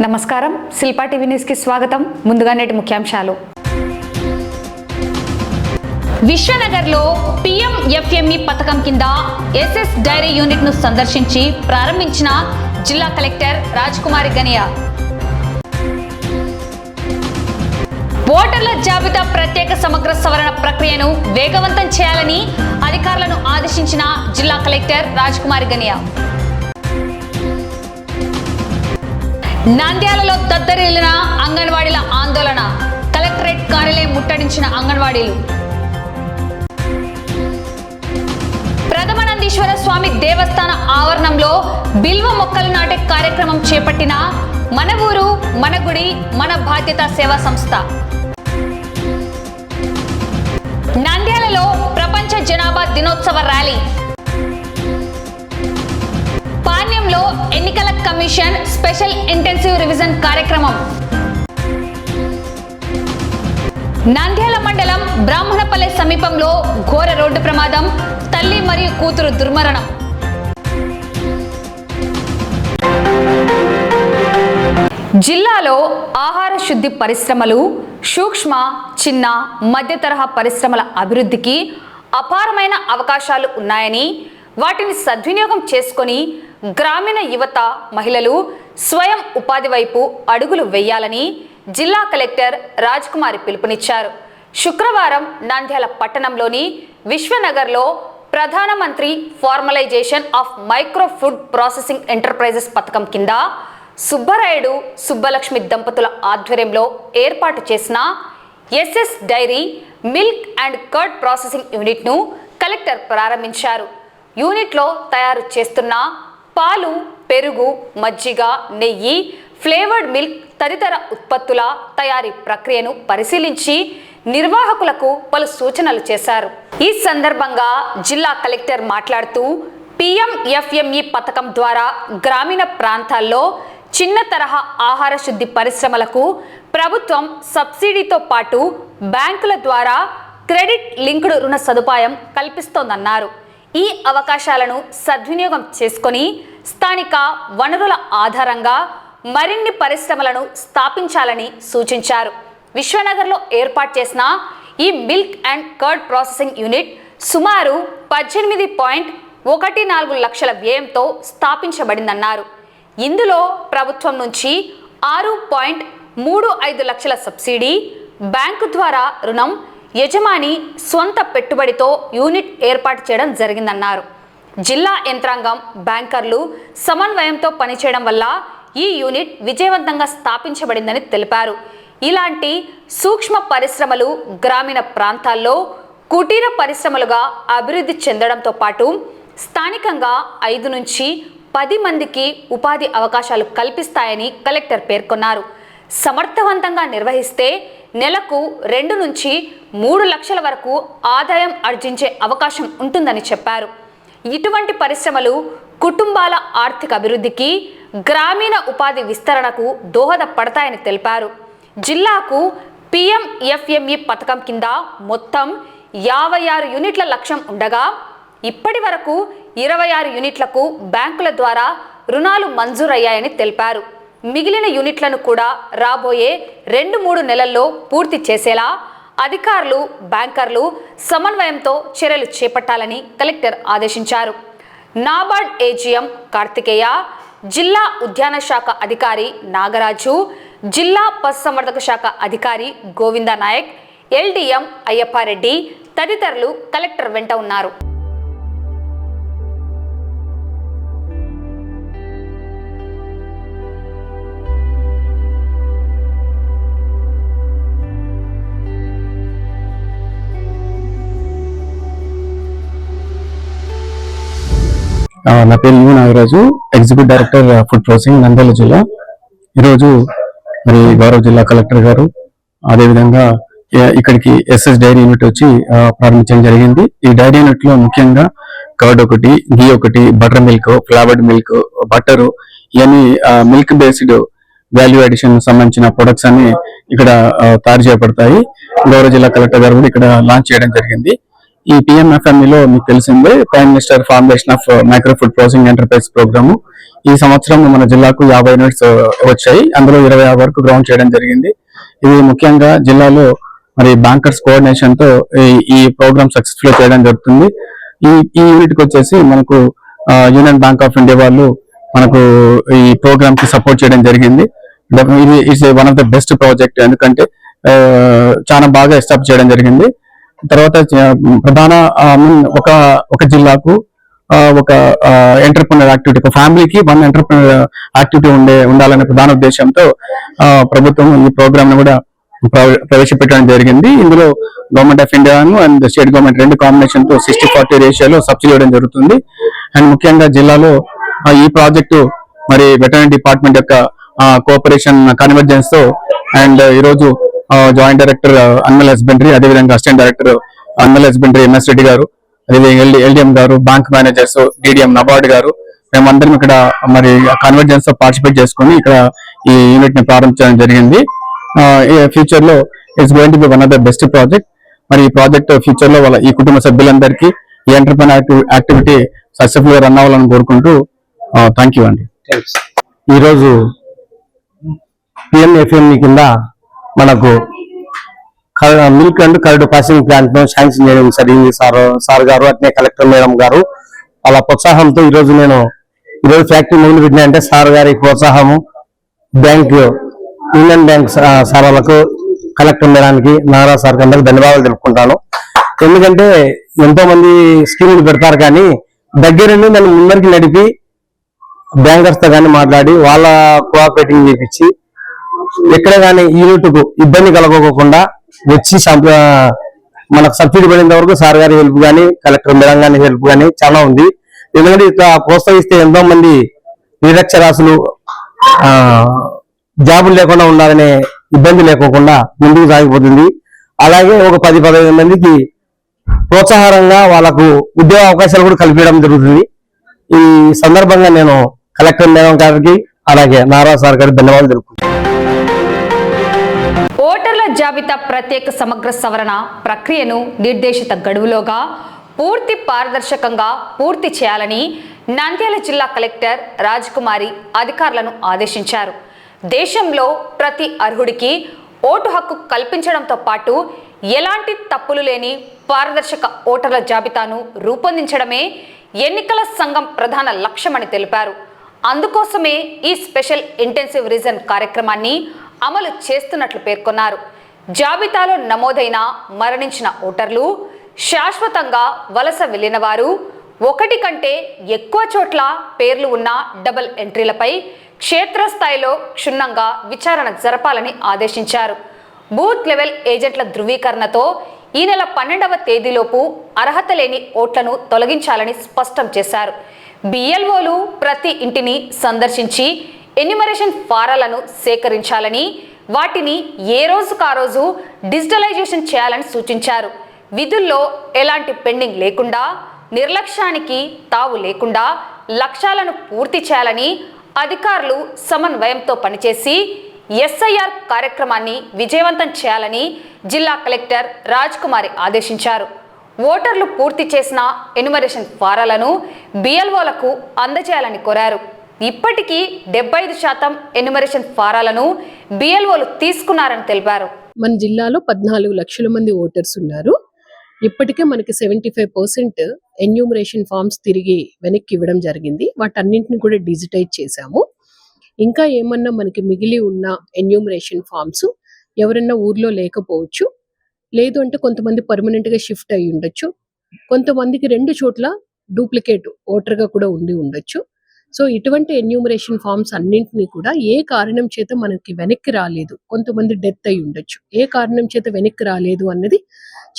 నమస్కారం Shilpa TV news కి స్వాగతం. ముందుగా నేటి ముఖ్యాంశాలు. విశ్వనగర్ లో PMFME పథకం కింద SS డైరీ యూనిట్ ను సందర్శించి ప్రారంభించిన జిల్లా కలెక్టర్ రాజ్కుమారి గనియా. ఓటర్ల జాబితా ప్రత్యేక సమగ్ర సవరణ ప్రక్రియను వేగవంతం చేయాలని అధికారులను ఆదేశించిన జిల్లా కలెక్టర్ రాజ్కుమారి గనియా. నంద్యాలలో దద్దరిల్లిన అంగన్వాడీల ఆందోళన, కలెక్టరేట్ కార్యాలయం ముట్టడించిన అంగన్వాడీలు. ప్రథమానందీశ్వర స్వామి దేవస్థాన ఆవరణంలో బిల్వ మొక్కలు నాటే కార్యక్రమం చేపట్టిన మన ఊరు మన గుడి మన బాధ్యత సేవా సంస్థ. నంద్యాలలో ప్రపంచ జనాభా దినోత్సవ ర్యాలీ. పాణ్యంలో ఎన్నికల కమిషన్ స్పెషల్ ఇంటెన్సివ్ రివిజన్ కార్యక్రమం. నంద్యాల మండలం బ్రాహ్మణపల్లె సమీపంలో ఘోర రోడ్డు ప్రమాదం, తల్లి మరియు కూతురు దుర్మరణం. జిల్లాలో ఆహార శుద్ధి పరిశ్రమలు, సూక్ష్మ, చిన్న, మధ్య తరహా పరిశ్రమల అభివృద్ధికి అపారమైన అవకాశాలు ఉన్నాయని, వాటిని సద్వినియోగం చేసుకొని గ్రామీణ యువత, మహిళలు స్వయం ఉపాధి వైపు అడుగులు వేయాలని జిల్లా కలెక్టర్ రాజ్కుమారి పిలుపునిచ్చారు. శుక్రవారం నంద్యాల పట్టణంలోని విశ్వనగర్లో ప్రధానమంత్రి formalisation of micro food processing enterprises పథకం కింద సుబ్బరాయుడు, సుబ్బలక్ష్మి దంపతుల ఆధ్వర్యంలో ఏర్పాటు చేసిన SS dairy milk and curd processing యూనిట్ను కలెక్టర్ ప్రారంభించారు. యూనిట్లో తయారు చేస్తున్న పాలు, పెరుగు, మజ్జిగ, నెయ్యి, ఫ్లేవర్డ్ మిల్క్ తదితర ఉత్పత్తుల తయారీ ప్రక్రియను పరిశీలించి నిర్వాహకులకు పలు సూచనలు చేశారు. ఈ సందర్భంగా జిల్లా కలెక్టర్ మాట్లాడుతూ PMFME పథకం ద్వారా గ్రామీణ ప్రాంతాల్లో చిన్న తరహా ఆహార శుద్ధి పరిశ్రమలకు ప్రభుత్వం సబ్సిడీతో పాటు బ్యాంకుల ద్వారా క్రెడిట్ లింక్డ్ రుణ సదుపాయం కల్పిస్తోందన్నారు. ఈ అవకాశాలను సద్వినియోగం చేసుకొని స్థానిక వనరుల ఆధారంగా మరిన్ని పరిశ్రమలను స్థాపించాలని సూచించారు. విశ్వనగర్లో ఏర్పాటు చేసిన ఈ milk and curd processing unit సుమారు 18.14 లక్షల వ్యయంతో స్థాపించబడిందన్నారు. ఇందులో ప్రభుత్వం నుంచి 6.35 లక్షల సబ్సిడీ, బ్యాంకు ద్వారా రుణం, యజమాని స్వంత పెట్టుబడితో యూనిట్ ఏర్పాటు చేయడం జరిగిందన్నారు. జిల్లా యంత్రాంగం, బ్యాంకర్లు సమన్వయంతో పనిచేయడం వల్ల ఈ యూనిట్ విజయవంతంగా స్థాపించబడిందని తెలిపారు. ఇలాంటి సూక్ష్మ పరిశ్రమలు గ్రామీణ ప్రాంతాల్లో కుటీర పరిశ్రమలుగా అభివృద్ధి చెందడంతో పాటు స్థానికంగా 5 నుంచి 10 మందికి ఉపాధి అవకాశాలు కల్పిస్తాయని కలెక్టర్ పేర్కొన్నారు. సమర్థవంతంగా నిర్వహిస్తే నెలకు 2 నుంచి 3 లక్షల వరకు ఆదాయం ఆర్జించే అవకాశం ఉంటుందని చెప్పారు. ఇటువంటి పరిశ్రమలు కుటుంబాల ఆర్థిక అభివృద్ధికి, గ్రామీణ ఉపాధి విస్తరణకు దోహదపడతాయని తెలిపారు. జిల్లాకు PMFME పథకం కింద మొత్తం 56 యూనిట్ల లక్ష్యం ఉండగా ఇప్పటి వరకు 26 యూనిట్లకు బ్యాంకుల ద్వారా రుణాలు మంజూరయ్యాయని తెలిపారు. మిగిలిన యూనిట్లను కూడా రాబోయే 2-3 నెలల్లో పూర్తి చేసేలా అధికారులు, బ్యాంకర్లు సమన్వయంతో చర్యలు చేపట్టాలని కలెక్టర్ ఆదేశించారు. నాబార్డ్ AGM కార్తికేయ, జిల్లా ఉద్యాన శాఖ అధికారి నాగరాజు, జిల్లా పశుసంవర్ధక శాఖ అధికారి గోవింద నాయక్, LDM అయ్యప్పారెడ్డి తదితరులు కలెక్టర్ వెంట ఉన్నారు. నా పేరు you Nagaraju, executive director food processing, Nandyal జిల్లా. ఈరోజు మరి గౌరవ జిల్లా కలెక్టర్ గారు అదేవిధంగా ఇక్కడికి SS డైరీ యూనిట్ వచ్చి ప్రారంభించడం జరిగింది. ఈ డైరీ యూనిట్ లో ముఖ్యంగా కర్డ్ ఒకటి, ఘీ ఒకటి, butter milk, flavoured milk, butter, ఇవన్నీ మిల్క్ బేస్డ్ వాల్యూ అడిషన్ సంబంధించిన ప్రొడక్ట్స్ అన్ని ఇక్కడ తయారు చేయబడతాయి. గౌరవ జిల్లా కలెక్టర్ గారు కూడా ఇక్కడ లాంచ్ చేయడం జరిగింది. ఈ PMFME లో మీకు తెలిసిందే prime minister formation of micro food processing enterprise programme. ఈ సంవత్సరం మన జిల్లాకు 50 యూనిట్స్ వచ్చాయి. అందులో 26 వరకు గ్రౌండ్ చేయడం జరిగింది. ఇది ముఖ్యంగా జిల్లాలో మరి బ్యాంకర్స్ కోఆర్డినేషన్ తో ఈ ప్రోగ్రామ్ సక్సెస్ఫుల్ చేయడం జరుగుతుంది. ఈ యూనిట్ కి వచ్చేసి మనకు యూనియన్ బ్యాంక్ ఆఫ్ ఇండియా వాళ్ళు మనకు ఈ ప్రోగ్రామ్ కి సపోర్ట్ చేయడం జరిగింది. ఇది it's one of the best project, ఎందుకంటే చాలా బాగా ఎస్టాబ్లిష్ చేయడం జరిగింది. తర్వాత ప్రధాన ఒక జిల్లాకు ఒక ఎంటర్ప్రినర్ యాక్టివిటీ, ఒక ఫ్యామిలీకి 1 ఎంటర్ప్రినర్ యాక్టివిటీ ఉండాలనే ప్రధాన ఉద్దేశంతో ప్రభుత్వం ఈ ప్రోగ్రామ్ ను కూడా ప్రవేశపెట్టడం జరిగింది. ఇందులో government of India and state government 2 combination తో 60-40 రేషియోలో సబ్సిడీ ఇవ్వడం జరుగుతుంది. అండ్ ముఖ్యంగా జిల్లాలో ఈ ప్రాజెక్టు మరి వెటర్నరీ డిపార్ట్మెంట్ యొక్క కోఆపరేషన్ కన్వర్జెన్స్ తో అండ్ ఈరోజు జాయింట్ డైరెక్టర్ అనిమల్ హస్బెండరీ, అదేవిధంగా assistant director animal husbandry MS Reddy గారు, అదేవిధంగా ఎల్డిఎం గారు, బ్యాంక్ మేనేజర్స్, డిడిఎం నబార్డ్ గారు, మేమందరం ఇక్కడ మరి కన్వర్జెన్స్ తో పార్టిసిపేట్ చేసుకుని ఇక్కడ ఈ యూనిట్ ని ప్రారంభించడం జరిగింది. ఫ్యూచర్ లో it's going to be one of the best project. మరి ఈ ప్రాజెక్ట్ ఫ్యూచర్ లో వాళ్ళ ఈ కుటుంబ సభ్యులందరికీ ఈ ఎంటర్ప్రెన్యూర్ యాక్టివిటీ సక్సెస్ఫుల్ గా రన్ అవ్వాలని కోరుకుంటూ థ్యాంక్ యూ అండి. ఈరోజు పిఎంఎఫ్ఎం కింద మనకు milk and curd processing plant ను శాంక్షన్ చేయడం జరిగింది. సార్ గారు అట్నే కలెక్టర్ మేడం గారు వాళ్ళ ప్రోత్సాహంతో ఈరోజు ఫ్యాక్టరీ మొదలు పెట్టినా సార్ గారి ప్రోత్సాహము, యూనియన్ బ్యాంక్ సార్ వాళ్ళకు, కలెక్టర్ మేడానికి, నారా సార్ అందరికి ధన్యవాదాలు తెలుపుకుంటాను. ఎందుకంటే ఎంతో మంది స్కీములు పెడతారు, కానీ దగ్గరుండి నన్ను ముందరికి నడిపి బ్యాంకర్స్ తో కానీ మాట్లాడి వాళ్ళ కోఆపరేటింగ్ చేపించి ఎక్కడ కానీ యూనిట్ కు ఇబ్బంది కలగకుండా వచ్చి మనకు సబ్సిడీ పడినంత వరకు సార్ గారి హెల్ప్ కానీ, కలెక్టర్ మేడం గారి హెల్ప్ కానీ చాలా ఉంది. ఎందుకంటే ఇట్లా ప్రోత్సహిస్తే ఎంతో మంది నిరక్షరాస్యులు జాబులు లేకుండా ఉండాలనే ఇబ్బంది లేకోకుండా ముందుకు సాగిపోతుంది. అలాగే ఒక 10-15 మందికి ప్రోత్సాహంగా వాళ్ళకు ఉద్యోగ అవకాశాలు కూడా కల్పించడం జరుగుతుంది. ఈ సందర్భంగా నేను కలెక్టర్ మేడం గారికి అలాగే నారా సార్ గారికి ధన్యవాదాలు తెలుపుతున్నాను. ఓటర్ల జాబితా ప్రత్యేక సమగ్ర సవరణ ప్రక్రియను నిర్దేశిత గడువులోగా పూర్తి పారదర్శకంగా పూర్తి చేయాలని నంద్యాల జిల్లా కలెక్టర్ రాజకుమారి అధికారులను ఆదేశించారు. దేశంలో ప్రతి అర్హుడికి ఓటు హక్కు కల్పించడంతో పాటు ఎలాంటి తప్పులు లేని పారదర్శక ఓటర్ల జాబితాను రూపొందించడమే ఎన్నికల సంఘం ప్రధాన లక్ష్యమని తెలిపారు. అందుకోసమే ఈ స్పెషల్ ఇంటెన్సివ్ రివిజన్ కార్యక్రమాన్ని అమలు చేస్తున్నట్లు పేర్కొన్నారు. జాబితాలో నమోదైన మరణించిన ఓటర్లు, శాశ్వతంగా వలస వెళ్లిన వారు, 1 కంటే ఎక్కువ చోట్ల పేర్లు ఉన్న డబుల్ ఎంట్రీలపై క్షేత్రస్థాయిలో క్షుణ్ణంగా విచారణ జరపాలని ఆదేశించారు. బూత్ లెవెల్ ఏజెంట్ల ధృవీకరణతో ఈ నెల 12వ తేదీలోపు అర్హత లేని ఓట్లను తొలగించాలని స్పష్టం చేశారు. బిఎల్ఓలు ప్రతి ఇంటిని సందర్శించి ఎన్యూమరేషన్ ఫారాలను సేకరించాలని, వాటిని ఏ రోజుకా రోజు డిజిటలైజేషన్ చేయాలని సూచించారు. విధుల్లో ఎలాంటి పెండింగ్ లేకుండా, నిర్లక్ష్యానికి తావు లేకుండా లక్ష్యాలను పూర్తి చేయాలని అధికారులు సమన్వయంతో పనిచేసి ఎస్ఐఆర్ కార్యక్రమాన్ని విజయవంతం చేయాలని జిల్లా కలెక్టర్ రాజ్కుమారి ఆదేశించారు. ఓటర్లు పూర్తి చేసిన ఎన్యూమరేషన్ ఫారాలను బిఎల్ఓలకు అందజేయాలని కోరారు. ఇప్పటికీ 75% ఎన్యూమరేషన్ ఫారాలను బిఎల్ఓలు తీసుకున్నారని తెలిపారు. మన జిల్లాలో 14 లక్షల మంది ఓటర్స్ ఉన్నారు. ఇప్పటికే మనకి 75% ఎన్యూమరేషన్ ఫామ్స్ తిరిగి వెనక్కి ఇవ్వడం జరిగింది. వాటన్నింటిని కూడా డిజిటైజ్ చేశాము. ఇంకా ఏమన్నా మనకి మిగిలి ఉన్న ఎన్యూమరేషన్ ఫామ్స్ ఎవరన్నా ఊర్లో లేకపోవచ్చు, లేదు అంటే కొంతమంది పర్మనెంట్ గా షిఫ్ట్ అయ్యి ఉండొచ్చు, కొంతమందికి 2 చోట్ల డూప్లికేట్ ఓటర్ గా కూడా ఉండొచ్చు. సో ఇటువంటి ఎన్యూమరేషన్ ఫామ్స్ అన్నింటినీ కూడా ఏ కారణం చేత మనకి వెనక్కి రాలేదు, కొంతమంది డెత్ అయి ఉండొచ్చు, ఏ కారణం చేత వెనక్కి రాలేదు అన్నది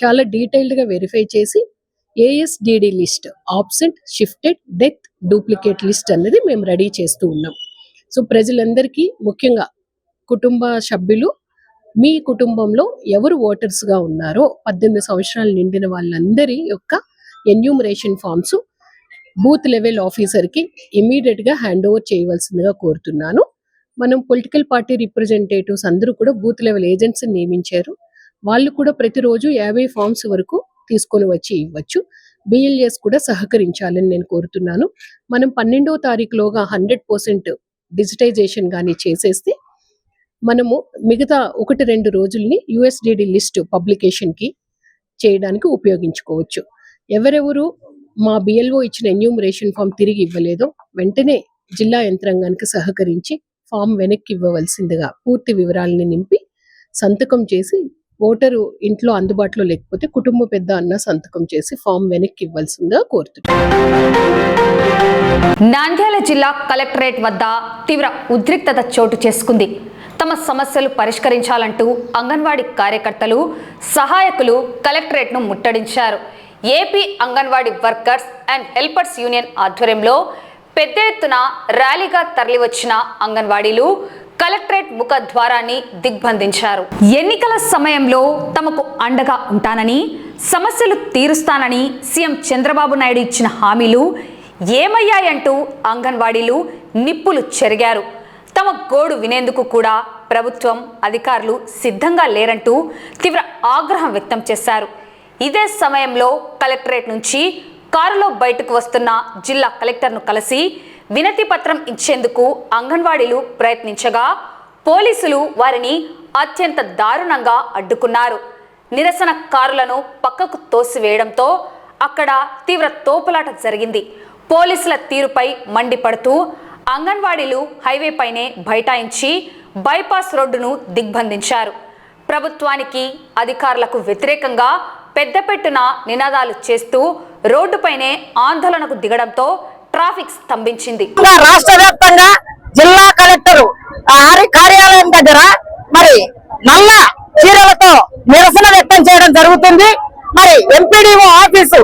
చాలా డీటెయిల్డ్ గా వెరిఫై చేసి ASDD list, absent, shifted, death, duplicate list అన్నది మేము రెడీ చేస్తూ ఉన్నాం. సో ప్రజలందరికీ, ముఖ్యంగా కుటుంబ సభ్యులు, మీ కుటుంబంలో ఎవరు ఓటర్స్ గా ఉన్నారో 18 సంవత్సరాలు నిండిన వాళ్ళందరి యొక్క enumeration forms booth level officer కి ఇమీడియట్ గా హ్యాండ్ ఓవర్ చేయవలసిందిగా కోరుతున్నాను. మనం పొలిటికల్ పార్టీ రిప్రజెంటేటివ్స్ అందరూ కూడా బూత్ లెవెల్ ఏజెంట్స్ నియమించారు. వాళ్ళు కూడా ప్రతిరోజు 50 ఫామ్స్ వరకు తీసుకొని వచ్చి ఇవ్వచ్చు. బిఎల్ఎస్ కూడా సహకరించాలని నేను కోరుతున్నాను. మనం 12వ తారీఖులోగా 100% డిజిటైజేషన్ కానీ చేసేస్తే మనము మిగతా 1-2 రోజుల్ని USDD లిస్ట్ పబ్లికేషన్కి చేయడానికి ఉపయోగించుకోవచ్చు. ఎవరెవరు మా BLO ఇచ్చిన ఎన్యూమరేషన్ ఫామ్ తిరిగి ఇవ్వలేదో వెంటనే జిల్లా యంత్రాంగానికి సహకరించి ఫామ్ వెనక్కి ఇవ్వవలసిందిగా పూర్తి వివరాలని నింపి సంతకం చేసి, ఓటరు ఇంట్లో అందుబాటులో లేకపోతే కుటుంబ పెద్ద అన్న సంతకం చేసి ఫామ్ వెనక్కి ఇవ్వాల్సిందిగా కోరుతున్నాను. నంద్యాల జిల్లా కలెక్టరేట్ వద్ద తీవ్ర ఉద్రిక్తత చోటు చేసుకుంది. తమ సమస్యలు పరిష్కరించాలంటూ అంగన్వాడీ కార్యకర్తలు, సహాయకులు కలెక్టరేట్ను ముట్టడించారు. AP anganwadi workers and helpers union ఆధ్వర్యంలో పెద్ద ఎత్తున ర్యాలీగా తరలివచ్చిన అంగన్వాడీలు కలెక్టరేట్ ముఖ ద్వారాన్ని దిగ్బంధించారు. ఎన్నికల సమయంలో తమకు అండగా ఉంటానని, సమస్యలు తీరుస్తానని సీఎం చంద్రబాబు నాయుడు ఇచ్చిన హామీలు ఏమయ్యాయంటూ అంగన్వాడీలు నిప్పులు చెరిగారు. తమ గోడు వినేందుకు కూడా ప్రభుత్వం, అధికారులు సిద్ధంగా లేరంటూ తీవ్ర ఆగ్రహం వ్యక్తం చేశారు. ఇదే సమయంలో కలెక్టరేట్ నుంచి కారులో బయటకు వస్తున్న జిల్లా కలెక్టర్ను కలిసి వినతి పత్రం ఇచ్చేందుకు అంగన్వాడీలు ప్రయత్నించగా పోలీసులు వారిని అత్యంత దారుణంగా అడ్డుకున్నారు. నిరసనకారులను పక్కకు తోసివేయడంతో అక్కడ తీవ్ర తోపులాట జరిగింది. పోలీసుల తీరుపై మండిపడుతూ అంగన్వాడీలు హైవే పైనే బైఠాయించి బైపాస్ రోడ్డును దిగ్బంధించారు. ప్రభుత్వానికి, అధికారులకు వ్యతిరేకంగా పెద్దపెట్టున నినాదాలు చేస్తూ రోడ్డుపైనే ఆందోళనకు దిగడంతో ట్రాఫిక్ స్తంభించింది. రాష్ట్ర వ్యాప్తంగా జిల్లా కలెక్టర్ కార్యాలయం దగ్గర మరి నల్ల చీరలతో నిరసన వ్యక్తం చేయడం జరుగుతుంది. మరి ఎంపీడీఓ ఆఫీసు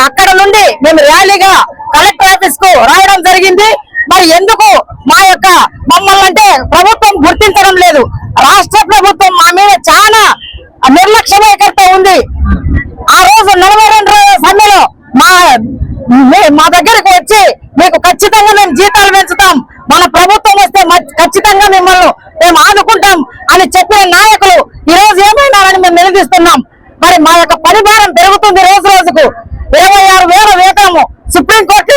అక్కడ నుండి మేము ర్యాలీగా కలెక్టర్ ఆఫీస్ కు రావడం జరిగింది. మరి ఎందుకు మా యొక్క మమ్మల్ని అంటే ప్రభుత్వం గుర్తించడం లేదు. రాష్ట్ర ప్రభుత్వం మా మీద చాలా నిర్లక్ష్య వైఖరితో ఉంది. ఆ రోజు 42 రోజుల సమ్మెలో మా దగ్గరకు వచ్చి మీకు ఖచ్చితంగా మేము జీతాలు పెంచుతాం, మన ప్రభుత్వం వస్తే ఖచ్చితంగా మిమ్మల్ని మేము ఆదుకుంటాం అని చెప్పిన నాయకులు ఈ రోజు ఏమైనారని మేము నిలదీస్తున్నాం. మరి మా యొక్క పరిభారం పెరుగుతుంది రోజు రోజుకు. 26,000 వేతనము సుప్రీంకోర్టు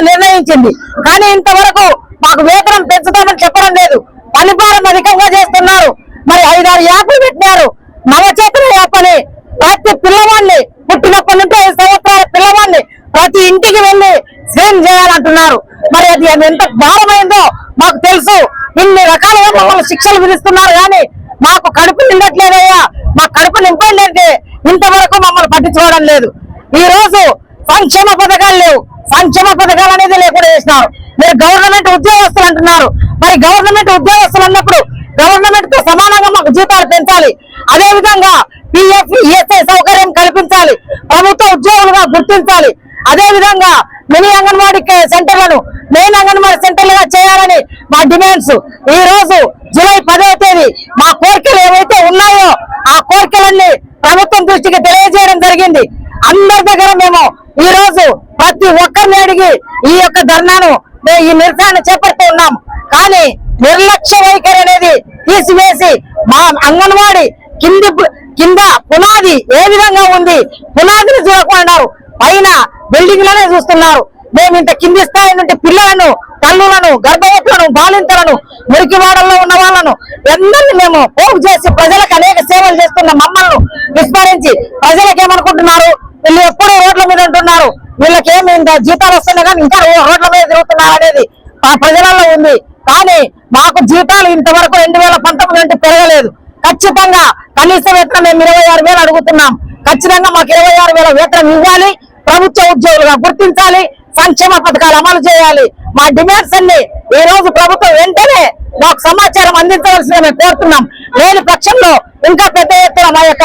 నిర్ణయించింది. కానీ ఇంతవరకు మాకు వేతనం పెంచుతామని చెప్పడం లేదు. పనిభారం అధికంగా చేస్తున్నారు. మరి 5-6 యాప్లు పెట్టినారు. నవచేతన యాప్ అని ప్రతి పిల్లవాడిని పుట్టినప్పటి నుండి 5 సంవత్సరాల పిల్లవాడిని ప్రతి ఇంటికి వెళ్లి స్క్రీన్ చేయాలంటున్నారు. మరి అది ఎంత భారమైందో మాకు తెలుసు. ఇన్ని రకాలుగా మమ్మల్ని శిక్షలు విధిస్తున్నారు కానీ మాకు కడుపు నిండట్లేదయ్యా, మా కడుపు నింపండి అంటే ఇంతవరకు మమ్మల్ని పట్టించుకోవడం లేదు. ఈ రోజు సంక్షేమ పథకాలు లేవు. సంక్షేమ పథకాలు అనేది లేకుండా చేసినారు. మీరు గవర్నమెంట్ ఉద్యోగస్తులు అంటున్నారు. మరి గవర్నమెంట్ ఉద్యోగస్తులు అన్నప్పుడు గవర్నమెంట్ తో సమానంగా మాకు జీతాలు పెంచాలి. అదే విధంగా PF, ESI సౌకర్యం కల్పించాలి. ప్రభుత్వ ఉద్యోగులుగా గుర్తించాలి. అదే విధంగా మినీ అంగన్వాడీ సెంటర్లను మెయిన్ అంగన్వాడీ సెంటర్లుగా చేయాలని మా డిమాండ్స్. ఈ రోజు జూలై 10వ తేదీ మా కోరికలు ఏవైతే ఉన్నాయో ఆ కోరికలన్నీ ప్రభుత్వం దృష్టికి తెలియజేయడం జరిగింది. అందరి దగ్గర మేము ఈ రోజు ప్రతి ఒక్కరిని అడిగి ఈ యొక్క ధర్నాను, ఈ నిరసన చేపడుతూ ఉన్నాం. కానీ నిర్లక్ష్య వైఖరి అనేది తీసివేసి మా అంగన్వాడీ కింద పునాది ఏ విధంగా ఉంది పునాదిని చూడకుండారు, పైన బిల్డింగ్లనే చూస్తున్నారు. మేము ఇంత కింది స్థాయి నుండి పిల్లలను, తల్లులను, గర్భవతులను, బాలింతలను, మురికివాడల్లో ఉన్న వాళ్ళను అందరినీ మేము పోగు చేసి ప్రజలకు అనేక సేవలు చేస్తున్న మమ్మల్ని విస్మరించి ప్రజలకు ఏమనుకుంటున్నారు, వీళ్ళు ఎప్పుడూ రోడ్ల మీద ఉంటున్నారు, వీళ్ళకేమి ఇంత జీతాలు వస్తున్నాయి కానీ ఇంకా రోడ్ల మీద తిరుగుతున్నారు అనేది ఆ ప్రజలలో ఉంది. కానీ మాకు జీతాలు ఇంతవరకు 2019 నుండి పెరగలేదు. ఖచ్చితంగా కనీస వేతనం మేము 26,000 అడుగుతున్నాం. ఖచ్చితంగా మాకు 26,000 వేతనం ఇవ్వాలి. ప్రభుత్వ ఉద్యోగులుగా గుర్తించాలి. సంక్షేమ పథకాలు అమలు చేయాలి. మా డిమాండ్స్ అన్ని ఈ రోజు ప్రభుత్వం వెంటనే మాకు సమాచారం అందించవలసిందిగా మేము కోరుతున్నాం. లేని పక్షంలో ఇంకా పెద్ద ఎత్తున మా యొక్క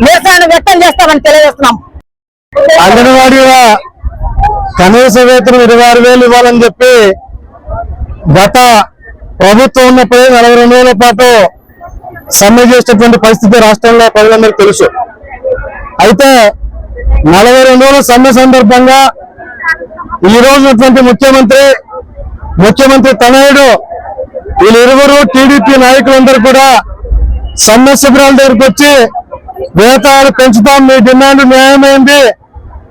నిరసనను వ్యక్తం చేస్తామని తెలియజేస్తున్నాం. అంగన్వాడీల కనీస వేతనం 26,000 ఇవ్వాలని చెప్పి గత ప్రభుత్వం ఉన్నప్పుడే 42 రోజుల పాటు సమ్మె చేసినటువంటి పరిస్థితి రాష్ట్రంలో ప్రజలందరికీ తెలుసు. అయితే 42 రోజుల సమ్మె సందర్భంగా ఈ రోజునటువంటి ముఖ్యమంత్రి తనయుడు వీళ్ళిరువురు టీడీపీ నాయకులందరూ కూడా సమ్మె శిబిరాల దగ్గరికి వచ్చి వేతనాలు పెంచుతాం, మీ డిమాండ్ న్యాయమైంది,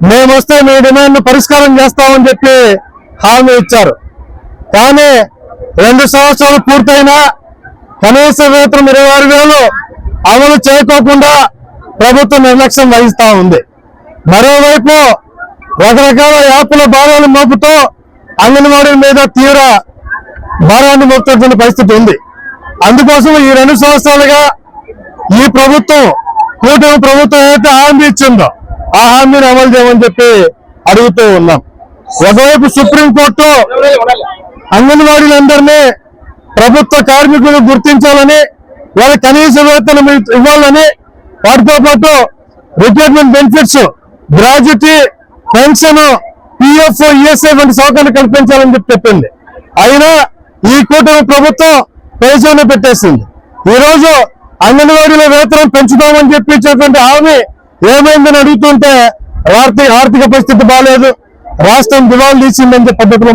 మేము వస్తే మీ డిమాండ్ పరిష్కారం చేస్తామని చెప్పి హామీ ఇచ్చారు. కానీ 2 సంవత్సరాలు పూర్తయినా కనీస వేతనం 26,000 అమలు చేయకోకుండా ప్రభుత్వం నిర్లక్ష్యం వహిస్తా ఉంది. మరోవైపు రకరకాల యాప్ల భారాలు మోపుతూ అంగన్వాడీ మీద తీవ్ర భారాన్ని మోపుతున్న పరిస్థితి ఉంది. అందుకోసం ఈ 2 సంవత్సరాలుగా ఈ ప్రభుత్వం కూటమి ప్రభుత్వం ఏదైతే హామీ ఇచ్చిందో ఆ హామీని అమలు చేయమని చెప్పి అడుగుతూ ఉన్నాం. ఒకవైపు సుప్రీంకోర్టు అంగన్వాడీలందరినీ ప్రభుత్వ కార్మికులు గుర్తించాలని, వాళ్ళ కనీస వేతనం ఇవ్వాలని, వాటితో పాటు retirement benefits, gratuity, pension, PF, ESI వంటి సౌకర్యాలు కల్పించాలని చెప్పి చెప్పింది. అయినా ఈ కూటమి ప్రభుత్వం పేజీలో పెట్టేసింది. ఈ రోజు అంగన్వాడీల వేతనం పెంచుతామని చెప్పి ఇచ్చేటువంటి హామీ ఏమైందని అడుగుతుంటే ఆర్థిక పరిస్థితి బాగాలేదు, రాష్ట్రం దివాళా తీసిందని పద్ధతిలో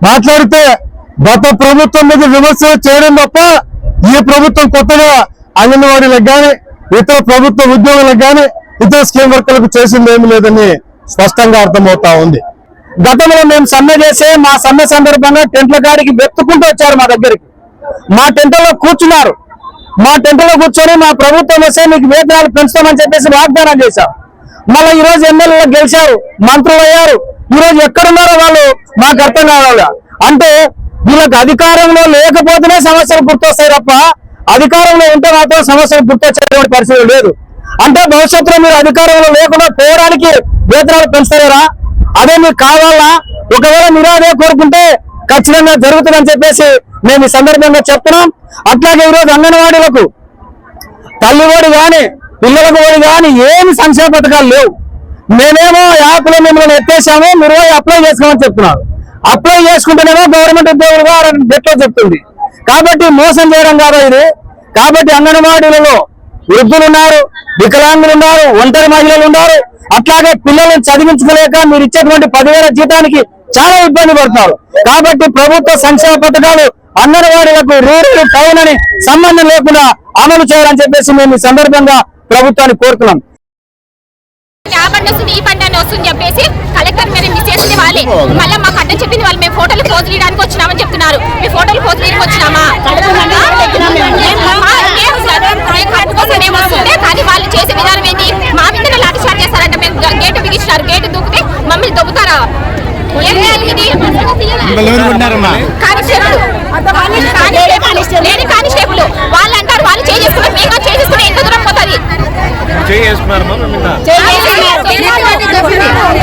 మాట్లాడితే గత ప్రభుత్వం మీద విమర్శలు చేయడం తప్ప ఈ ప్రభుత్వం కొత్తగా అంగన్వాడీలకు కానీ ఇతర ప్రభుత్వ ఉద్యోగులకు కానీ ఇతర స్కీమ్ వర్కర్లకు చేసింది ఏమి లేదని స్పష్టంగా అర్థమవుతా ఉంది. గతంలో మేము సమ్మె చేసే మా సమ్మె సందర్భంగా టెంట్ల కాడికి వెతుక్కుంటూ వచ్చారు మా దగ్గరికి. మా టెంట్లో కూర్చున్నారు. మా టెంట్లో కూర్చొని మా ప్రభుత్వం వస్తే మీకు వేతనాలు పెంచుతామని చెప్పేసి వాగ్దానం చేశారు. మళ్ళీ ఈ రోజు ఎమ్మెల్యేలు గెలిచారు, మంత్రులు అయ్యారు. ఈ రోజు ఎక్కడున్నారో వాళ్ళు మాకు అర్థం కావాలి. అంటే వీళ్ళకి అధికారంలో లేకపోతేనే సమస్యలు గుర్తొస్తాయి తప్ప అధికారంలో ఉంటే మాత్రం సమస్యలు గుర్తొచ్చేటువంటి పరిస్థితి లేదు. అంటే భవిష్యత్తులో మీరు అధికారంలో లేకుండా పోవడానికి వేతనాలు పెంచుతారా? అదే మీకు కావాలా? ఒకవేళ మీరు అదే కోరుకుంటే ఖచ్చితంగా జరుగుతుందని చెప్పేసి మేము ఈ సందర్భంగా చెప్తున్నాం. అట్లాగే ఈరోజు అంగన్వాడీలకు తల్లి ఓడి కానీ పిల్లలకు ఓడి కానీ ఏమి సంక్షేమ పథకాలు లేవు. మేమేమో యాప్లో మిమ్మల్ని ఎత్తేసాము, మీరు అప్లై చేసుకోమని చెప్తున్నారు. అప్లై చేసుకుంటేనేమో గవర్నమెంట్ ఉద్యోగులుగా బెట్లో చెప్తుంది. కాబట్టి మోసం చేయడం కాదా ఇది? కాబట్టి అంగన్వాడీలలో వృద్ధులు ఉన్నారు, వికలాంగులు ఉన్నారు, ఒంటరి మహిళలు ఉన్నారు. అట్లాగే పిల్లలను చదివించుకోలేక మీరు ఇచ్చేటువంటి 10,000 జీతానికి చాలా ఇబ్బంది పడుతున్నారు. కాబట్టి ప్రభుత్వ సంక్షేమ పథకాలు అంగన్వాడీలకు రూరల్ టౌన్ అని సంబంధం లేకుండా అమలు చేయాలని చెప్పేసి మేము ఈ సందర్భంగా ప్రభుత్వాన్ని కోరుతున్నాం. ఆ బండి వస్తుంది, ఈ బండి అని వస్తుంది చెప్పేసి కలెక్టర్ మీద మిస్ చేసింది వాళ్ళే. మళ్ళీ మాకు అడ్డం చెప్పింది వాళ్ళు. మేము ఫోటోలు పోజు తీయడానికి వచ్చినామని చెప్తున్నారు. మీ ఫోటోలు పోజు తీయడానికి వచ్చినామా? వస్తుంటే కానీ వాళ్ళు చేసే విధానం ఏంటి? మా మీద లాఠీ చార్జ్ చేస్తారంట. మేము గేటు బిగించినారు, గేటు దూకితే మమ్మల్ని దొబ్బుతారా? కానిస్టేబుల్ వాళ్ళు అంటారు వాళ్ళు చేసుకున్నారు, మేము చేసుకుని ఎంత దూరం పోతుంది?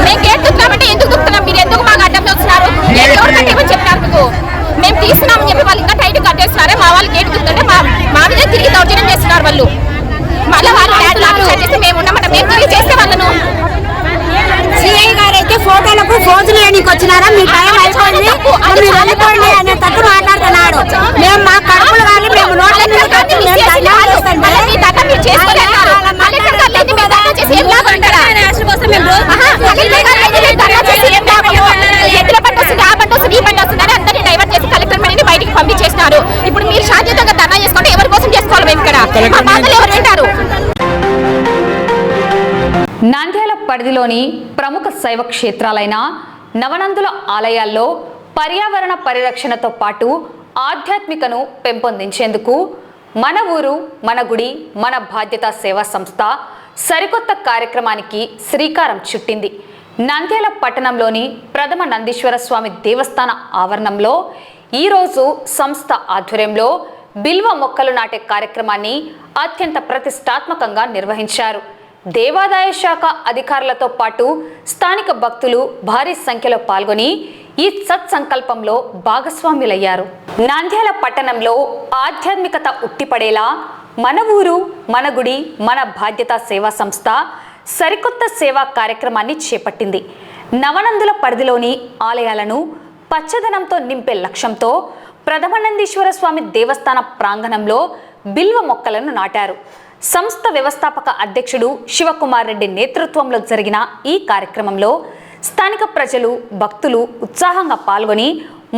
మేము గేట్ దుక్కుతామంటే ఎందుకు దుక్కుతున్నాం? మీరు ఎందుకు మాకు అడ్డం వస్తున్నారు? ఎవరు కట్టేమని చెప్పినారు మీకు? మేము తీసుకున్నామని చెప్పి వాళ్ళు ఇంకా టైట్ కట్టేస్తున్నారు. మా వాళ్ళు గేట్ దుక్కుతుంటే మా మీద తిరిగి దౌర్జన్యం చేస్తున్నారు వాళ్ళు. మళ్ళీ వాళ్ళు చేస్తే మేము ఉన్నామంట. మేము తిరిగి చేస్తే వాళ్ళను సిఐ గారు అయితే ఫోటోలకు ఫోజులు వేయడానికి వచ్చినారా? మీ టైం అయిపోయింది, మీరు వెళ్ళిపోండి అనే తట్టు మాట్లాడుతున్నాడు. మేము మా కడుపులు కానీ మేము నోట్ల మీద బయటికి పంపించేస్తున్నారు. ఇప్పుడు మీరు శాంతియుతంగా ధర్నా చేసుకుంటే ఎవరి కోసం చేసుకోవాలి? మేము ఇక్కడ మా బాధలు ఎవరు వింటారు? నంద్యాల పరిధిలోని ప్రముఖ శైవ క్షేత్రాలైన నవనందుల ఆలయాల్లో పర్యావరణ పరిరక్షణతో పాటు ఆధ్యాత్మికను పెంపొందించేందుకు మన ఊరు మన గుడి మన బాధ్యత సేవా సంస్థ సరికొత్త కార్యక్రమానికి శ్రీకారం చుట్టింది. నంద్యాల పట్టణంలోని ప్రథమ నందీశ్వర స్వామి దేవస్థాన ఆవరణంలో ఈరోజు సంస్థ ఆధ్వర్యంలో బిల్వ మొక్కలు నాటే కార్యక్రమాన్ని అత్యంత ప్రతిష్టాత్మకంగా నిర్వహించారు. దేవాదాయ శాఖ అధికారులతో పాటు స్థానిక భక్తులు భారీ సంఖ్యలో పాల్గొని ఈ సత్సంకల్పంలో భాగస్వాములయ్యారు. నంద్యాల పట్టణంలో ఆధ్యాత్మికత ఉట్టిపడేలా మన ఊరు మన గుడి మన బాధ్యత సేవా సంస్థ సరికొత్త సేవా కార్యక్రమాన్ని చేపట్టింది. నవనందుల పరిధిలోని ఆలయాలను పచ్చదనంతో నింపే లక్ష్యంతో ప్రథమనందీశ్వర స్వామి దేవస్థాన ప్రాంగణంలో బిల్వ మొక్కలను నాటారు. సంస్థ వ్యవస్థాపక అధ్యక్షుడు శివకుమార్ రెడ్డి నేతృత్వంలో జరిగిన ఈ కార్యక్రమంలో స్థానిక ప్రజలు భక్తులు ఉత్సాహంగా పాల్గొని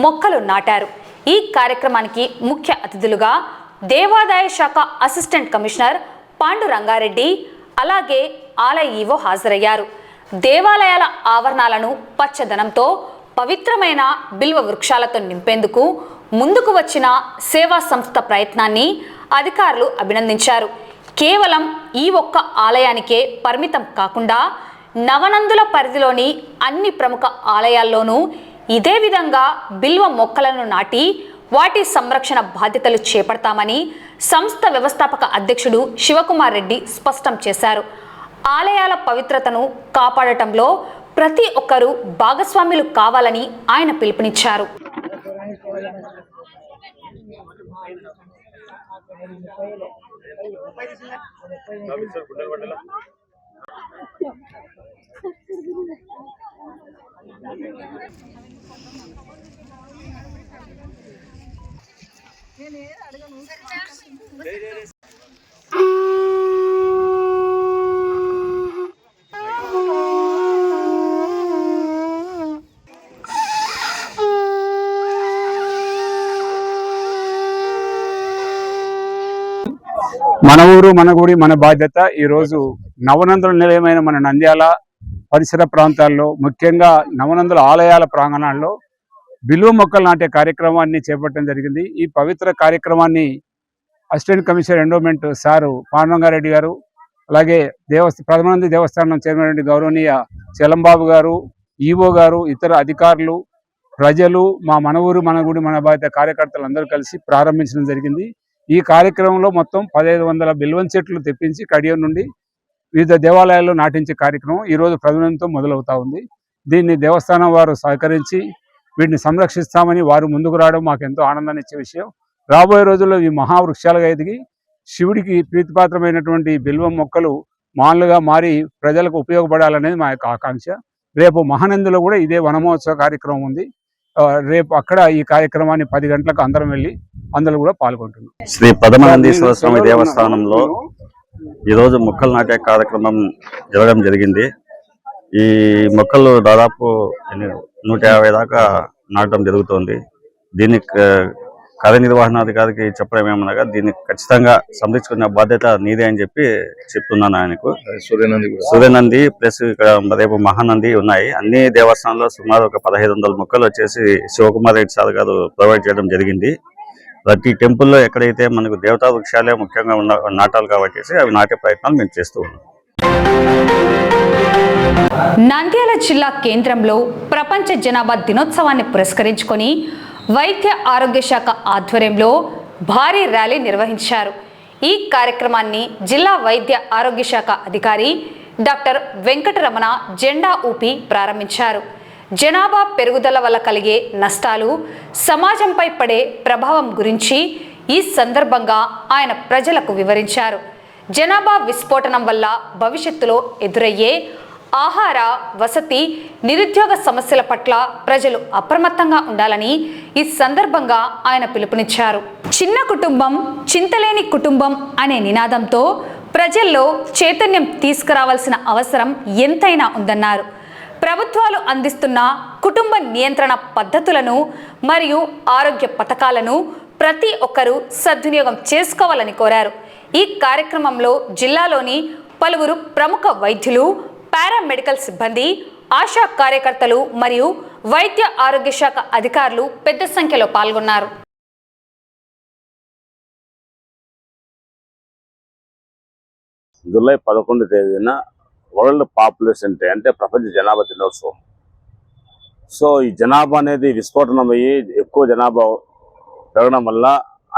మొక్కలు నాటారు. ఈ కార్యక్రమానికి ముఖ్య అతిథులుగా దేవాదాయ శాఖ అసిస్టెంట్ కమిషనర్ పాండు రంగారెడ్డి అలాగే ఆలయ ఈవో హాజరయ్యారు. దేవాలయాల ఆవరణాలను పచ్చదనంతో పవిత్రమైన బిల్వ వృక్షాలతో నింపేందుకు ముందుకు వచ్చిన సేవా సంస్థ ప్రయత్నాన్ని అధికారులు అభినందించారు. కేవలం ఈ ఒక్క ఆలయానికే పరిమితం కాకుండా నవనందుల పరిధిలోని అన్ని ప్రముఖ ఆలయాల్లోనూ ఇదే విధంగా బిల్వ మొక్కలను నాటి వాటి సంరక్షణ బాధ్యతలు చేపడతామని సంస్థ వ్యవస్థాపక అధ్యక్షుడు శివకుమార్ రెడ్డి స్పష్టం చేశారు. ఆలయాల పవిత్రతను కాపాడటంలో ప్రతి ఒక్కరూ భాగస్వాములు కావాలని ఆయన పిలుపునిచ్చారు. మన ఊరు మన గుడి మన బాధ్యత. ఈరోజు నవనందుల నిలయమైన మన నంద్యాల పరిసర ప్రాంతాల్లో, ముఖ్యంగా నవనందుల ఆలయాల ప్రాంగణాల్లో బిల్వ మొక్కలు నాటే కార్యక్రమాన్ని చేపట్టడం జరిగింది. ఈ పవిత్ర కార్యక్రమాన్ని assistant commissioner endowment sir Panduranga Reddy గారు, అలాగే ప్రథమానంది దేవస్థానం చైర్మన్ గౌరవనీయ చలంబాబు గారు, ఈవో గారు, ఇతర అధికారులు, ప్రజలు, మన ఊరు మన గుడి మన బాధ్యత కార్యకర్తలు అందరూ కలిసి ప్రారంభించడం జరిగింది. ఈ కార్యక్రమంలో మొత్తం 1500 బిల్వం చెట్లు తెప్పించి కడియం నుండి వివిధ దేవాలయాల్లో నాటించే కార్యక్రమం ఈరోజు ప్రజలతో మొదలవుతా ఉంది. దీన్ని దేవస్థానం వారు సహకరించి వీటిని సంరక్షిస్తామని వారు ముందుకు రావడం మాకు ఎంతో ఆనందాన్ని ఇచ్చే విషయం. రాబోయే రోజుల్లో ఈ మహావృక్షాలుగా ఎదిగి శివుడికి ప్రీతిపాత్రమైనటువంటి బిల్వం మొక్కలు మానులుగా మారి ప్రజలకు ఉపయోగపడాలనేది మా యొక్క ఆకాంక్ష. రేపు మహానందిలో కూడా ఇదే వనమహోత్సవ కార్యక్రమం ఉంది. రేపు అక్కడ ఈ కార్యక్రమాన్ని 10 గంటలకు అందరం వెళ్ళి అందులో కూడా పాల్గొంటున్నాం. శ్రీ పద్మనందీశ్వర స్వామి దేవస్థానంలో ఈరోజు మొక్కలు నాటే కార్యక్రమం జరగడం జరిగింది. ఈ మొక్కలు దాదాపు 150 దాకా నాటడం జరుగుతోంది. దీన్ని కార్యనిర్వహణాధికారికి చెప్పడం ఏమనగా దీన్ని ఖచ్చితంగా సంరక్షించుకునే బాధ్యత నీదే అని చెప్పి చెప్తున్నాను ఆయనకు. సూర్యనంది ప్లస్ ఇక్కడ రేపు మహానంది ఉన్నాయి. అన్ని దేవస్థానాల్లో సుమారు ఒక 1500 మొక్కలు వచ్చేసి శివకుమార్ రెడ్డి సార్ గారు ప్రొవైడ్ చేయడం జరిగింది. ప్రతి టెంపుల్లో ఎక్కడైతే మనకు దేవతా వృక్షాలే ముఖ్యంగా నాటాలి కాబట్టి అవి నాటే ప్రయత్నాలు మేము చేస్తూ ఉన్నాం. నంద్యాల జిల్లా కేంద్రంలో ప్రపంచ జనాభా దినోత్సవాన్ని పురస్కరించుకొని వైద్య ఆరోగ్య శాఖ ఆధ్వర్యంలో భారీ ర్యాలీ నిర్వహించారు. ఈ కార్యక్రమాన్ని జిల్లా వైద్య ఆరోగ్య శాఖ అధికారి డాక్టర్ వెంకటరమణ జెండా ఊపి ప్రారంభించారు. జనాభా పెరుగుదల వల్ల కలిగే నష్టాలు, సమాజంపై పడే ప్రభావం గురించి ఈ సందర్భంగా ఆయన ప్రజలకు వివరించారు. జనాభా విస్ఫోటనం వల్ల భవిష్యత్తులో ఎదురయ్యే ఆహార, వసతి, నిరుద్యోగ సమస్యల పట్ల ప్రజలు అప్రమత్తంగా ఉండాలని ఈ సందర్భంగా ఆయన పిలుపునిచ్చారు. చిన్న కుటుంబం చింతలేని కుటుంబం అనే నినాదంతో ప్రజల్లో చైతన్యం తీసుకురావాల్సిన అవసరం ఎంతైనా ఉందన్నారు. ప్రభుత్వాలు అందిస్తున్న కుటుంబ నియంత్రణ పద్ధతులను మరియు ఆరోగ్య పథకాలను ప్రతి ఒక్కరూ సద్వినియోగం చేసుకోవాలని కోరారు. ఈ కార్యక్రమంలో జిల్లాలోని పలువురు ప్రముఖ వైద్యులు, పారామెడికల్ సిబ్బంది, ఆశా కార్యకర్తలు మరియు వైద్య ఆరోగ్య శాఖ అధికారులు పెద్ద సంఖ్యలో పాల్గొన్నారు. జూలై 11 తేదీన వరల్డ్ పాపులేషన్ డే, అంటే ప్రపంచ జనాభా దినోత్సవం. సో ఈ జనాభా అనేది విస్ఫోటనం అయ్యి ఎక్కువ జనాభా పెరగడం వల్ల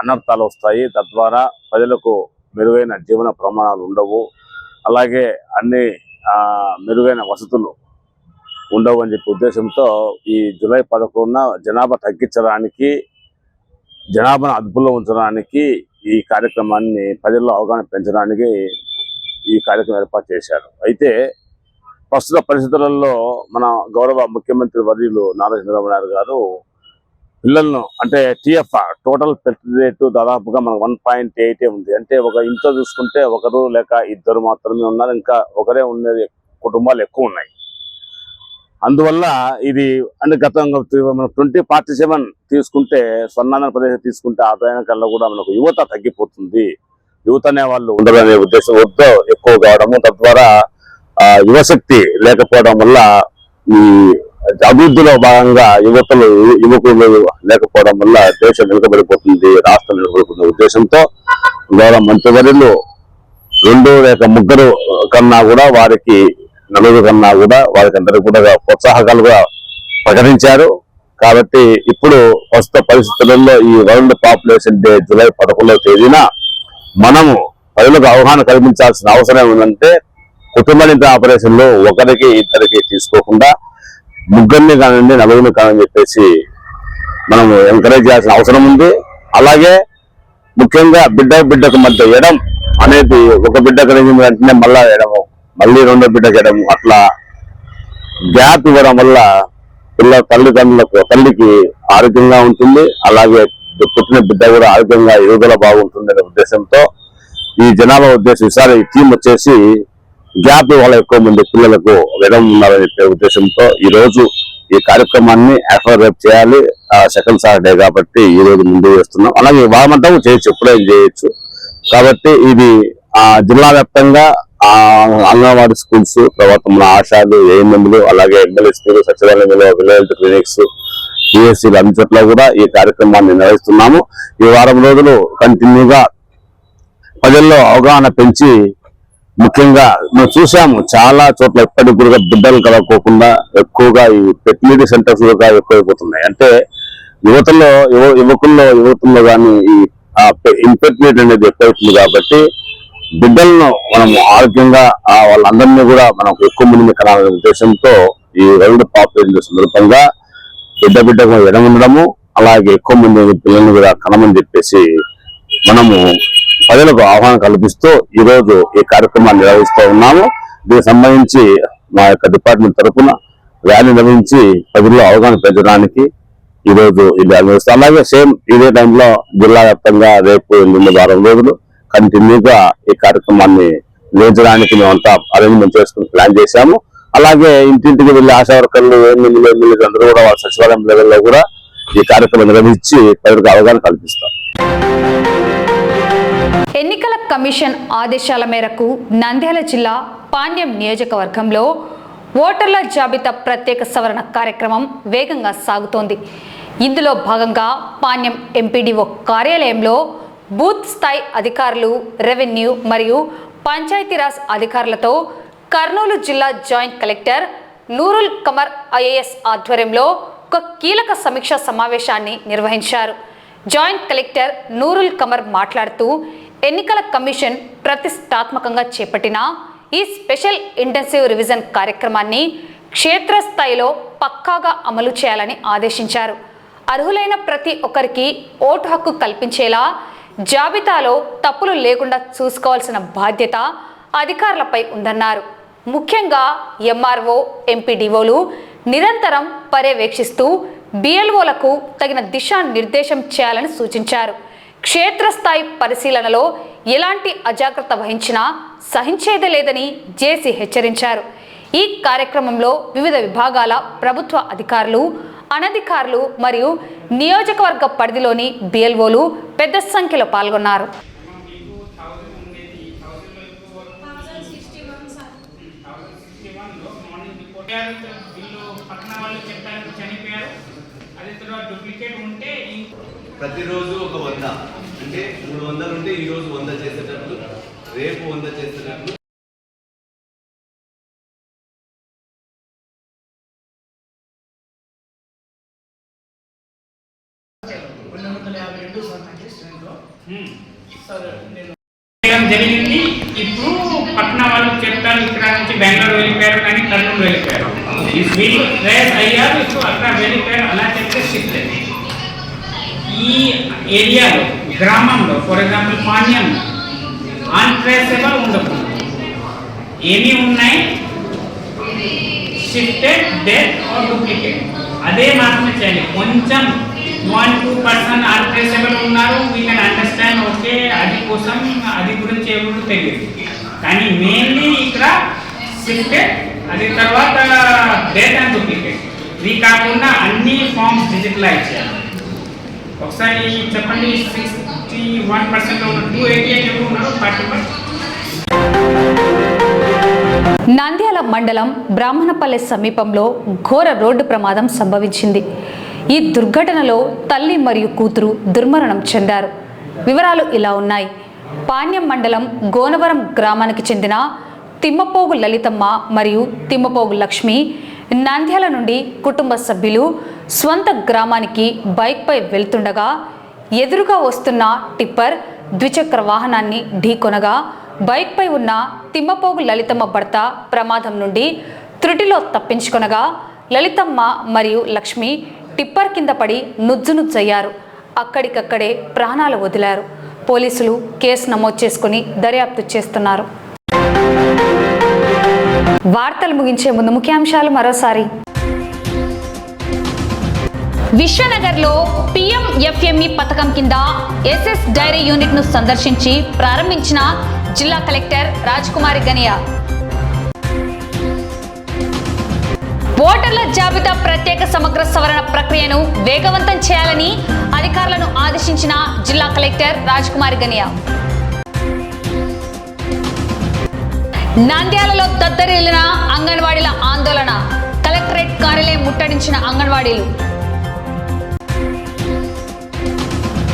అనర్థాలు వస్తాయి. తద్వారా ప్రజలకు మెరుగైన జీవన ప్రమాణాలు ఉండవు, అలాగే అన్ని మెరుగైన వసతులు ఉండవు అని చెప్పే ఉద్దేశంతో ఈ జూలై 11న జనాభా తగ్గించడానికి, జనాభాను అదుపులో ఉంచడానికి ఈ కార్యక్రమాన్ని ప్రజల్లో అవగాహన పెంచడానికి ఈ కార్యక్రమం ఏర్పాటు చేశారు. అయితే ప్రస్తుత పరిస్థితులలో మన గౌరవ ముఖ్యమంత్రి వర్యులు నారా చంద్రబాబు నాయుడు గారు పిల్లలను, అంటే టీఎఫ్ఆర్ టోటల్ బెర్త్ రేటు దాదాపుగా మనకు 1.8 ఉంది. అంటే ఒక ఇంట్లో చూసుకుంటే ఒకరు లేక ఇద్దరు మాత్రమే ఉన్నారు, ఇంకా ఒకరే ఉండే కుటుంబాలు ఎక్కువ ఉన్నాయి. అందువల్ల ఇది అంటే గతంగా మనం 2047 తీసుకుంటే, స్వర్ణాంధ్రప్రదేశ్ తీసుకుంటే ఆదాయం కల్లా కూడా మనకు యువత తగ్గిపోతుంది. యువత అనే వాళ్ళు ఉండదనే ఉద్దేశం ఎక్కువ కావడము, తద్వారా యువశక్తి లేకపోవడం వల్ల ఈ అభివృద్ధిలో భాగంగా యువకులు లేకపోవడం వల్ల దేశం వెనుకబడిపోతుంది, రాష్ట్రం వెనుకబడిపోతున్న ఉద్దేశంతో గౌరవ మంత్రివర్యులు 2 లేక 3 కన్నా కూడా వారికి 4 కన్నా కూడా వారికి అందరికీ కూడా ప్రోత్సాహకాలుగా ప్రకటించారు. కాబట్టి ఇప్పుడు ప్రస్తుత పరిస్థితులలో ఈ వరల్డ్ పాపులేషన్ డే జూలై 11వ తేదీన మనము ప్రజలకు అవగాహన కల్పించాల్సిన అవసరం ఏంటంటే కుటుంబనిత ఆపరేషన్లో 1కి 2కి తీసుకోకుండా 3 కానివ్వండి 4 కానివ్వండి చెప్పేసి మనము ఎంకరేజ్ చేయాల్సిన అవసరం ఉంది. అలాగే ముఖ్యంగా బిడ్డకు మధ్య ఎడం అనేది ఒక బిడ్డ కలిగిన వెంటనే మళ్ళా ఎడము, మళ్ళీ 2వ బిడ్డకి ఎడము, అట్లా గ్యాప్ ఇవ్వడం వల్ల తల్లికి ఆరోగ్యంగా ఉంటుంది. అలాగే పుట్టిన బిడ్డ కూడా ఆరోగ్యంగా ఎదుగుదల బాగుంటుందనే ఉద్దేశంతో ఈ జనాభా ఉద్దేశం ఈసారి ఈ టీం వచ్చేసి గ్యాప్ ఇవ్వాలి, ఎక్కువ మంది పిల్లలకు ఎడం ఉన్నారని చెప్పే ఉద్దేశంతో ఈ రోజు ఈ కార్యక్రమాన్ని రేపు చేయాలి. సెకండ్ సాటర్డే కాబట్టి ఈ రోజు ముందు చేస్తున్నాం. అలాగే వారమంతా చేయొచ్చు, ఎప్పుడైనా చేయొచ్చు. కాబట్టి ఇది జిల్లా వ్యాప్తంగా అంగన్వాడీ స్కూల్స్, తర్వాత మన ఆశాలు, ఏఎన్ఎంలు, అలాగే ఎమ్మెల్యేస్లు, సచివాలయంలో విలేజ్ క్లినిక్స్, పిఎస్సీలు అన్ని చోట్ల కూడా ఈ కార్యక్రమాన్ని నిర్వహిస్తున్నాము. ఈ వారం రోజులు కంటిన్యూగా ప్రజల్లో అవగాహన పెంచి, ముఖ్యంగా మనం చూసాము చాలా చోట్ల ఇప్పటికి కూడా బిడ్డలు కలగకోకుండా ఎక్కువగా ఈ ఫెర్టిలిటీ సెంటర్స్ కూడా ఎక్కువైపోతున్నాయి. అంటే యువతుల్లో కానీ ఈ ఇన్ఫెర్టిలిటీ అనేది ఎక్కువైతుంది. కాబట్టి బిడ్డలను మనం ఆరోగ్యంగా వాళ్ళందరినీ కూడా మనం ఎక్కువ మందిని కనాలనే ఉద్దేశంతో ఈ వరల్డ్ పాపులేషన్ సందర్భంగా బిడ్డకు ఎడం ఉండడము, అలాగే ఎక్కువ మంది పిల్లల్ని కూడా కనమని చెప్పేసి మనము ప్రజలకు ఆహ్వానం కల్పిస్తూ ఈ రోజు ఈ కార్యక్రమాన్ని నిర్వహిస్తూ ఉన్నాము. దీనికి సంబంధించి మా యొక్క డిపార్ట్మెంట్ తరఫున ర్యాలీ నిర్వహించి ప్రజల్లో అవగాహన పెంచడానికి ఈ రోజు ఈ ర్యాలీ నిర్వహిస్తాం. అలాగే సేమ్ ఇదే టైంలో జిల్లా వ్యాప్తంగా రేపు 8 వారం రోజులు కంటిన్యూగా ఈ కార్యక్రమాన్ని నిర్వహించడానికి మేమంతా అరేంజ్మెంట్ చేసుకుని ప్లాన్ చేశాము. అలాగే ఇంటింటికి వెళ్లి ఆశా వర్కర్లు, ఎమ్మెల్యేలు అందరూ కూడా వాళ్ళ సచివాలయం లెవెల్లో కూడా ఈ కార్యక్రమం నిర్వహించి ప్రజలకు అవగాహన కల్పిస్తాం. ఎన్నికల కమిషన్ ఆదేశాల మేరకు నంద్యాల జిల్లా పాణ్యం నియోజకవర్గంలో ఓటర్ల జాబితా ప్రత్యేక సవరణ కార్యక్రమం వేగంగా సాగుతోంది. ఇందులో భాగంగా పాణ్యం ఎంపీడీఓ కార్యాలయంలో బూత్ స్థాయి అధికారులు, రెవెన్యూ మరియు పంచాయతీరాజ్ అధికారులతో కర్నూలు జిల్లా joint collector Nurul Qamar IAS ఆధ్వర్యంలో ఒక కీలక సమీక్షా సమావేశాన్ని నిర్వహించారు. జాయింట్ కలెక్టర్ నూరుల్ కమర్ మాట్లాడుతూ ఎన్నికల కమిషన్ ప్రతిష్టాత్మకంగా చేపట్టిన ఈ స్పెషల్ ఇంటెన్సివ్ రివిజన్ కార్యక్రమాన్ని క్షేత్రస్థాయిలో పక్కాగా అమలు చేయాలని ఆదేశించారు. అర్హులైన ప్రతి ఒక్కరికి ఓటు హక్కు కల్పించేలా జాబితాలో తప్పులు లేకుండా చూసుకోవాల్సిన బాధ్యత అధికారులపై ఉందన్నారు. ముఖ్యంగా ఎంఆర్ఓ, ఎంపీడీఓలు నిరంతరం పర్యవేక్షిస్తూ బిఎల్ఓలకు తగిన దిశానిర్దేశం చేయాలని సూచించారు. క్షేత్రస్థాయి పరిశీలనలో ఎలాంటి అజాగ్రత్త వహించినా సహించేదే లేదని జేసీ హెచ్చరించారు. ఈ కార్యక్రమంలో వివిధ విభాగాల ప్రభుత్వ అధికారులు, అనధికారులు మరియు నియోజకవర్గ పరిధిలోని బిఎల్ఓలు పెద్ద సంఖ్యలో పాల్గొన్నారు. ప్రతిరోజు ఒక 100 అంటే 300 ఉంటే ఈ రోజు 100 చేసేటట్లు, రేపు 100 చేసేటట్లు. జరిగింది. ఇప్పుడు పట్నం వాళ్ళు చెప్తారు ఇక్కడ నుంచి బెంగళూరు వెళ్ళిపోయారు కానీ కర్నూలు వెళ్ళిపోయారు, వీళ్ళు రేస్ అయ్యారు, ఇప్పుడు అక్కడ వెళ్ళిపోయారు, అలా చెప్తే షిఫ్ట్ అయింది. ఈ ఏరియాలో గ్రామంలో ఫర్ ఎగ్జాంపుల్ పాణ్యం అన్ట్రేసబుల్ ఉండకూడదు. ఏమి ఉన్నాయి షిఫ్టెడ్, డెత్ ఆర్ డూప్లికేట్, అదే మాత్రమే చేయాలి. కొంచెం 1-2% అన్ట్రేసబుల్ ఉన్నారు, వీ కెన్ అండర్స్టాండ్, ఓకే, అది కోసం అది గురించి ఎవరు తెలియదు. కానీ మెయిన్లీ ఇక్కడ షిఫ్టెడ్, అది తర్వాత డెత్ అండ్ డూప్లికేట్, ఇవి కాకుండా అన్ని ఫామ్స్ డిజిటలైజ్ చేయాలి. ఒకసారి చెప్పండి, 61% ఉన్న 288 ఎవరు ఉన్నారు? 40%. నంద్యాల మండలం బ్రాహ్మణపల్లె సమీపంలో ఘోర రోడ్డు ప్రమాదం సంభవించింది. ఈ దుర్ఘటనలో తల్లి మరియు కూతురు దుర్మరణం చెందారు. వివరాలు ఇలా ఉన్నాయి. పాణ్యం మండలం గోనవరం గ్రామానికి చెందిన తిమ్మపోగు లలితమ్మ మరియు తిమ్మపోగు లక్ష్మి నంద్యాల నుండి కుటుంబ సభ్యులు స్వంత గ్రామానికి బైక్పై వెళ్తుండగా ఎదురుగా వస్తున్న టిప్పర్ ద్విచక్ర వాహనాన్ని ఢీకొనగా బైక్పై ఉన్న తిమ్మపోగు లలితమ్మ భర్త ప్రమాదం నుండి త్రుటిలో తప్పించుకొనగా లలితమ్మ మరియు లక్ష్మి టిప్పర్ కింద పడి నుజ్జునుజ్జయ్యారు. అక్కడికక్కడే ప్రాణాలు వదిలారు. పోలీసులు కేసు నమోదు చేసుకుని దర్యాప్తు చేస్తున్నారు. వార్తలు ముగించే ముందు ముఖ్యాంశాలు మరోసారి. విశ్వనగర్లో PMFME పథకం కింద SS డైరీ యూనిట్ ను సందర్శించి ప్రారంభించిన జిల్లా కలెక్టర్ రాజ్కుమారి గనియా. ఓటర్ల జాబితా ప్రత్యేక సమగ్ర సవరణ ప్రక్రియను వేగవంతం చేయాలని అధికారులను ఆదేశించిన జిల్లా కలెక్టర్ రాజ్కుమారి గనియా. నంద్యాలలో దద్దరిల్లిన అంగన్వాడీల ఆందోళన, కలెక్టరేట్ కార్యాలయం ముట్టడించిన అంగన్వాడీలు.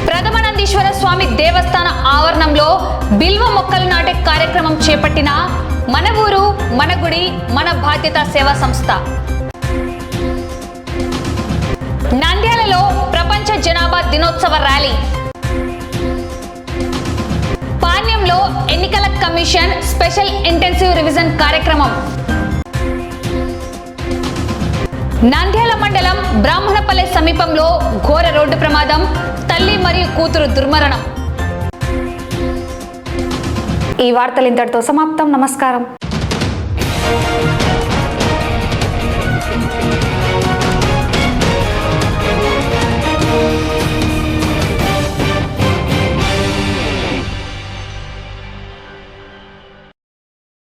ప్రథమానందీశ్వర స్వామి దేవస్థాన ఆవరణంలో బిల్వ మొక్కలు నాటే కార్యక్రమం చేపట్టిన మన ఊరు మన గుడి మన బాధ్యత సేవా సంస్థ. నంద్యాలలో ప్రపంచ జనాభా దినోత్సవ ర్యాలీ. పాణ్యంలో ఎన్నికల కమిషన్ స్పెషల్ ఇంటెన్సివ్ రివిజన్ కార్యక్రమం. నంద్యాల మండలం బ్రాహ్మణపల్లె సమీపంలో ఘోర రోడ్డు ప్రమాదం, తల్లి మరియు కూతురు దుర్మరణం. ఈ వార్తలు ఇంతటితో సమాప్తం. నమస్కారం.